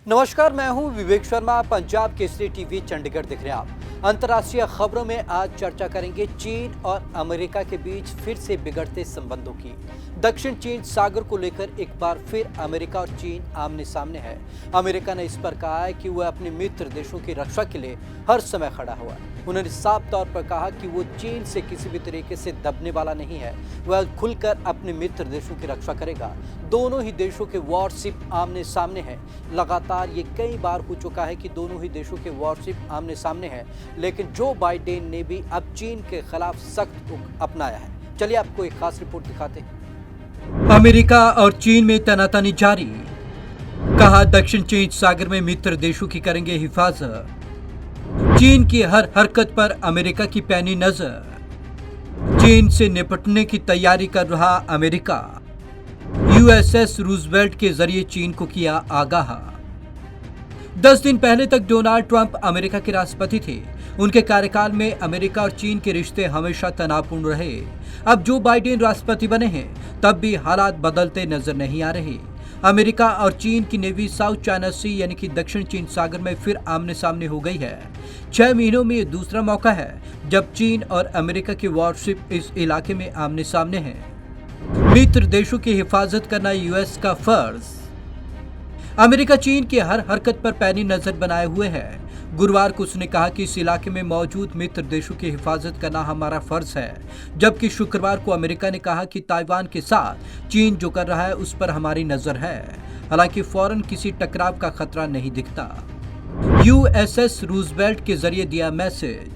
नमस्कार, मैं हूं विवेक शर्मा। पंजाब केसरी टीवी चंडीगढ़ दिख रहे हैं आप। अंतर्राष्ट्रीय खबरों में आज चर्चा करेंगे चीन और अमेरिका के बीच फिर से बिगड़ते संबंधों की। दक्षिण चीन सागर को लेकर एक बार फिर अमेरिका और चीन आमने सामने है। अमेरिका ने इस पर कहा है कि वह अपने मित्र देशों की रक्षा के लिए हर समय खड़ा हुआ है। उन्होंने साफ तौर पर कहा कि वो चीन से किसी भी तरीके से दबने वाला नहीं है। वह खुलकर अपने मित्र देशों की रक्षा करेगा। दोनों ही देशों के वॉरशिप आमने सामने हैं। लगातार ये कई बार हो चुका है कि दोनों ही देशों के वॉरशिप आमने सामने हैं, लेकिन जो बाइडेन ने भी अब चीन के खिलाफ सख्त रुख अपनाया है। चलिए आपको एक खास रिपोर्ट दिखाते हैं। अमेरिका और चीन में तनातनी जारी। कहा दक्षिण चीन सागर में मित्र देशों की करेंगे हिफाजत। चीन की हर हरकत पर अमेरिका की पैनी नजर। चीन से निपटने की तैयारी कर रहा अमेरिका। यूएसएस रूजवेल्ट के जरिए चीन को किया आगाह। 10 दिन पहले तक डोनाल्ड ट्रंप अमेरिका के राष्ट्रपति थे। उनके कार्यकाल में अमेरिका और चीन के रिश्ते हमेशा तनावपूर्ण रहे। अब जो बाइडेन राष्ट्रपति बने हैं, तब भी हालात बदलते नजर नहीं आ रहे। अमेरिका और चीन की नेवी साउथ चाइना सी यानी कि दक्षिण चीन सागर में फिर आमने सामने हो गई है। 6 महीनों में ये दूसरा मौका है जब चीन और अमेरिका की वॉरशिप इस इलाके में आमने सामने है। मित्र देशों की हिफाजत करना यूएस का फर्ज। अमेरिका चीन की हर हरकत पर पैनी नजर बनाए हुए है। गुरुवार को उसने कहा कि इस इलाके में मौजूद मित्र देशों की हिफाजत करना हमारा फर्ज है, जबकि शुक्रवार को अमेरिका ने कहा कि ताइवान के साथ चीन जो कर रहा है उस पर हमारी नजर है। हालांकि फौरन किसी टकराव का खतरा नहीं दिखता। यूएसएस रूजवेल्ट के जरिए दिया मैसेज।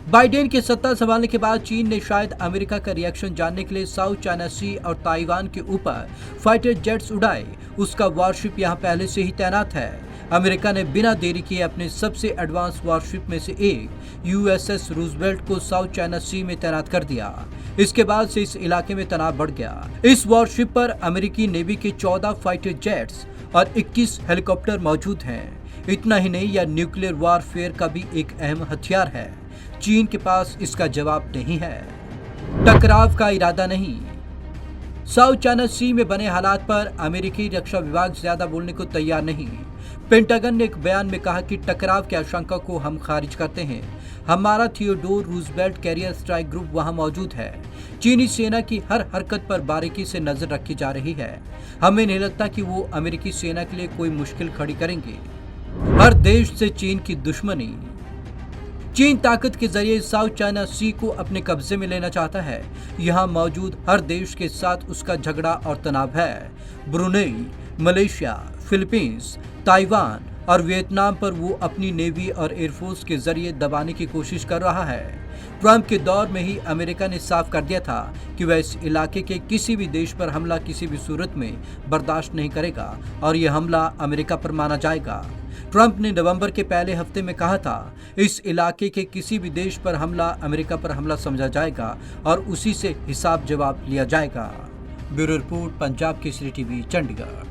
बाइडेन के सत्ता संभालने के बाद चीन ने शायद अमेरिका का रिएक्शन जानने के लिए साउथ चाइना सी और ताइवान के ऊपर फाइटर जेट्स उड़ाए। उसका वॉरशिप यहां पहले से ही तैनात है। अमेरिका ने बिना देरी किए अपने सबसे एडवांस वॉरशिप में से एक यूएसएस रूजवेल्ट को साउथ चाइना सी में तैनात कर दिया। इसके बाद से इस इलाके में तनाव बढ़ गया। इस वॉरशिप पर अमेरिकी नेवी के 14 फाइटर जेट्स और 21 हेलीकॉप्टर मौजूद हैं। इतना ही नहीं, यह न्यूक्लियर वॉरफेयर का भी एक अहम हथियार है। चीन के पास इसका जवाब नहीं है। टकराव का इरादा नहीं। साउथ चाइना सी में बने हालात पर अमेरिकी रक्षा विभाग ज्यादा बोलने को तैयार नहीं। पेंटागन ने एक बयान में कहा कि टकराव की आशंका को हम खारिज करते हैं। हमारा Theodore Roosevelt carrier strike group वहां मौजूद है। चीनी सेना की हर हरकत पर बारीकी से नजर रखी जा रही है। हमें नहीं लगता कि वो अमेरिकी सेना के लिए कोई मुश्किल खड़ी करेंगे। हर देश से चीन की दुश्मनी। चीन ताकत के जरिए साउथ चाइना सी को अपने कब्जे में लेना चाहता है। यहाँ मौजूद हर देश के साथ उसका झगड़ा और तनाव है। ब्रुनेई, मलेशिया, फिलीपींस, ताइवान और वियतनाम पर वो अपनी नेवी और एयरफोर्स के जरिए दबाने की कोशिश कर रहा है। ट्रंप के दौर में ही अमेरिका ने साफ कर दिया था कि वह इस इलाके के किसी भी देश पर हमला किसी भी सूरत में बर्दाश्त नहीं करेगा और यह हमला अमेरिका पर माना जाएगा। ट्रंप ने नवंबर के पहले हफ्ते में कहा था, इस इलाके के किसी भी देश पर हमला अमेरिका पर हमला समझा जाएगा और उसी से हिसाब जवाब लिया जाएगा। Bureau report, Punjab Kesari TV, Chandigarh.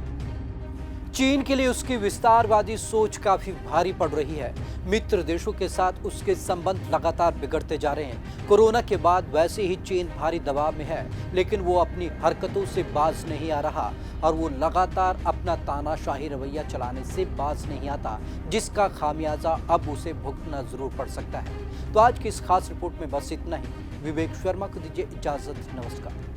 चीन के लिए उसकी विस्तारवादी सोच काफी भारी पड़ रही है। मित्र देशों के साथ उसके संबंध लगातार बिगड़ते जा रहे हैं। कोरोना के बाद वैसे ही चीन भारी दबाव में है, लेकिन वो अपनी हरकतों से बाज नहीं आ रहा और वो लगातार अपना तानाशाही रवैया चलाने से बाज नहीं आता, जिसका खामियाजा अब उसे भुगतना जरूर पड़ सकता है। तो आज की इस खास रिपोर्ट में बस इतना ही। विवेक शर्मा को दीजिए इजाजत। नमस्कार।